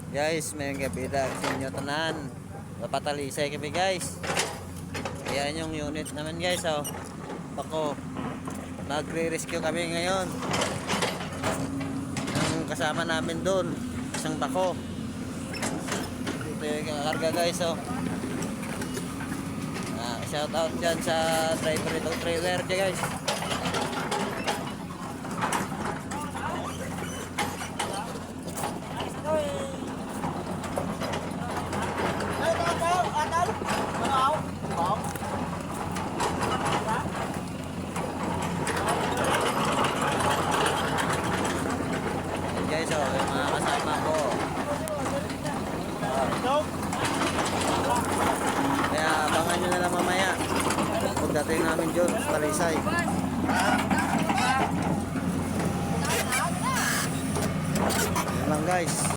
Guys, may gabi na sa inyo tanan. Napatalisay kami guys. Ayan yung unit naman guys. Oh. Ako, magre-rescue kami ngayon. Ang kasama namin doon, isang bako. Ito yung kakarga guys. Oh. Shout out dyan sa driver itong trailer guys. Guys, oh, yung mga kasama ko. Kaya abangan nyo na lang mamaya pagdating namin dyan sa Talisay. Yan lang guys.